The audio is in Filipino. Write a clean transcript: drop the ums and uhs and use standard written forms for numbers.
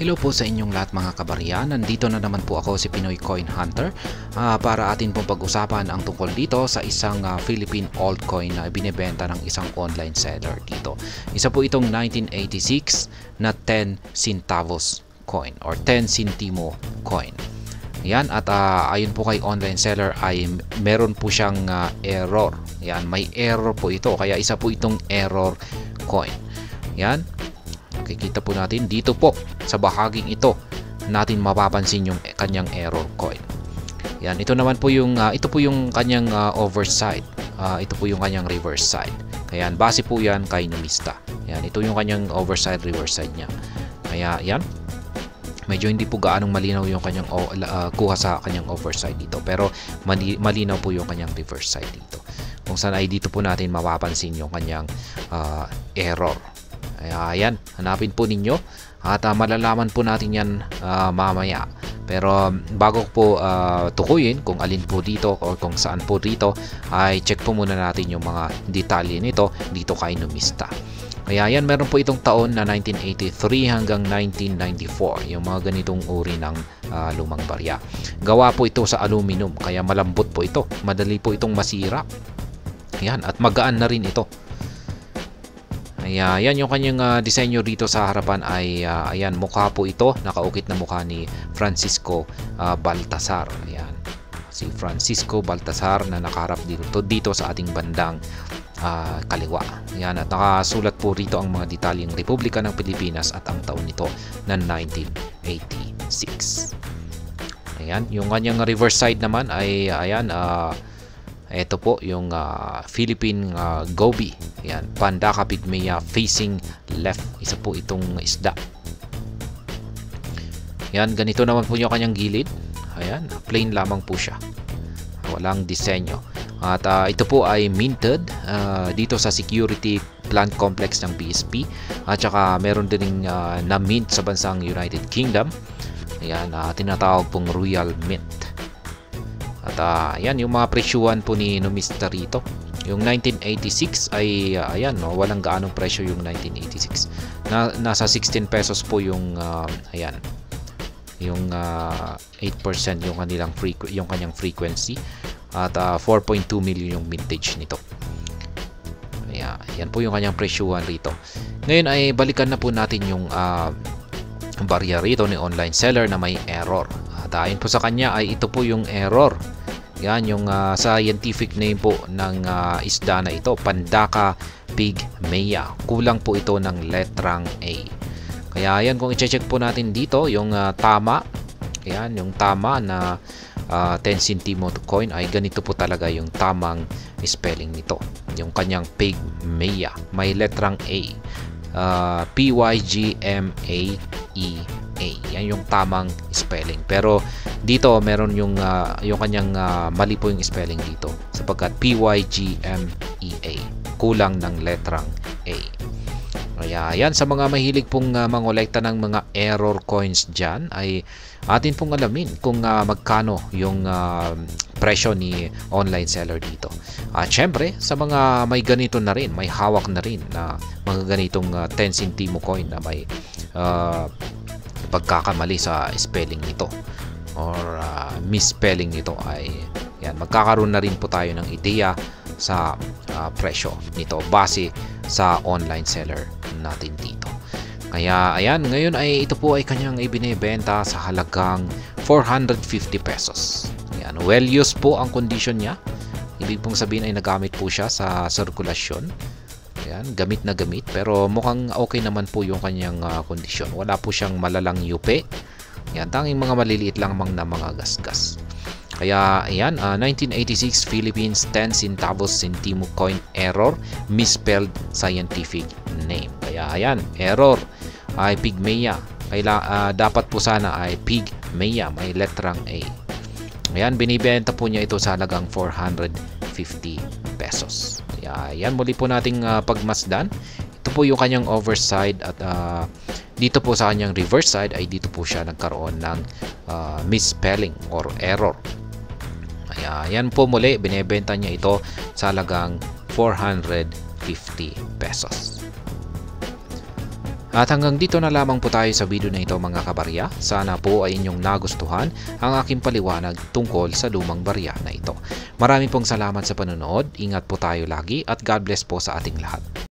Hello po sa inyong lahat mga kabarya. Nandito na naman po ako si Pinoy Coin Hunter para atin pong pag-usapan ang tungkol dito sa isang Philippine altcoin na binebenta ng isang online seller dito. Isa po itong 1986 na 10 centavos coin or 10 centimo coin. Yan, at ayon po kay online seller ay meron po siyang error. Yan, may error po ito, kaya isa po itong error coin. Yan, makikita po natin dito po sa bahaging ito natin mapapansin yung kanyang error coin. Yan, ito naman po yung kanyang overside. Ito po yung kanyang reverse side. Kaya base po yan kay Numista. Yan, ito yung kanyang overside, reverse side niya. Kaya yan, medyo hindi po gaanong malinaw yung kanyang kuha sa kanyang overside dito, pero malinaw po yung kanyang reverse side dito. Kung saan ay dito po natin mapapansin yung kanyang error. Ayan, hanapin po ninyo at malalaman po natin yan mamaya. Pero bago po tukuyin kung alin po dito o kung saan po dito, ay check po muna natin yung mga detalye nito dito kay Numista. Kaya yan, meron po itong taon na 1983 hanggang 1994, yung mga ganitong uri ng lumang barya. Gawa po ito sa aluminum, kaya malambot po ito, madali po itong masira. Yan, at magaan na rin ito. Ayan, yung kanyang disenyo dito sa harapan ay ayan, mukha po ito, nakaukit na mukha ni Francisco Baltasar. Ayan, si Francisco Baltasar na nakaharap dito sa ating bandang kaliwa. Ayan, at nakasulat po rito ang mga detalyeng Republika ng Pilipinas at ang taon nito na 1986. Ayan, yung kanyang reverse side naman ay ayan, ito po yung Philippine Goby. Ayan, Pandaka pygmaea facing left. Isa po itong isda. Ayan, ganito naman po yung kanyang gilid. Ayan, plain lamang po siya. Walang disenyo. At ito po ay minted dito sa Security Plant Complex ng BSP. At saka meron din na mint sa bansang United Kingdom. Ayan, tinatawag pong Royal Mint. At ayan, yung mga presyuhan po ni Numista rito. Yung 1986 ay ayan, no, walang gaanong presyo yung 1986. Nasa 16 pesos po yung ayan, yung 8% yung kanyang frequency at 4.2 million yung mintage nito. Ayan, yan po yung kanyang presyuhan rito. Ngayon ay balikan na po natin yung barya rito ni online seller na may error. At ayon po sa kanya ay ito po yung error. Yan yung scientific name po ng isda na ito, Pandaka pygmaea. Kulang po ito ng letrang A. Kaya yan, kung i-check po natin dito yung tama. Yan, yung tama na 10 centimo coin ay ganito po talaga yung tamang spelling nito. Yung kanyang pygmaea, may letrang A. P-Y-G-M-A-E-A. Yan yung tamang spelling. Pero dito meron yung kanyang mali po yung spelling dito sapagkat P-Y-G-M-E-A. Kulang ng letrang A. Kaya yan, sa mga mahilig pong mangolekta ng mga error coins dyan ay atin pong alamin kung magkano yung presyo ni online seller dito. At syempre, sa mga may ganito na rin, may hawak na rin na mga ganitong 10 centimo coin na may pagkakamali sa spelling nito or misspelling nito ay yan, magkakaroon na rin po tayo ng ideya sa presyo nito base sa online seller natin dito. Kaya ayan, ngayon ay ito po ay kanyang ibinebenta sa halagang 450 pesos. Ayan, well used po ang condition niya. Ibig pong sabihin ay nagamit po siya sa sirkulasyon. Ayan, gamit na gamit, pero mukhang okay naman po yung kanyang kondisyon. Wala po siyang malalang yupe. Ayan, tanging mga maliliit lang na mga gasgas. Kaya ayan, 1986 Philippines 10 centavos centimo coin error, misspelled scientific name. Kaya ayan, error ay pygmaea. Dapat po sana ay pygmaea, may letrang A. Ayan, binibenta po niya ito sa halagang 450 pesos. Kaya ayan, muli po nating pagmasdan. Ito po yung kanyang overside at dito po sa kanyang reverse side ay dito po siya nagkaroon ng misspelling or error. Ayan po muli, binebenta niya ito sa halagang 450 pesos. At hanggang dito na lamang po tayo sa video na ito mga kabarya. Sana po ay inyong nagustuhan ang aking paliwanag tungkol sa lumang barya na ito. Maraming pong salamat sa panonood. Ingat po tayo lagi at God bless po sa ating lahat.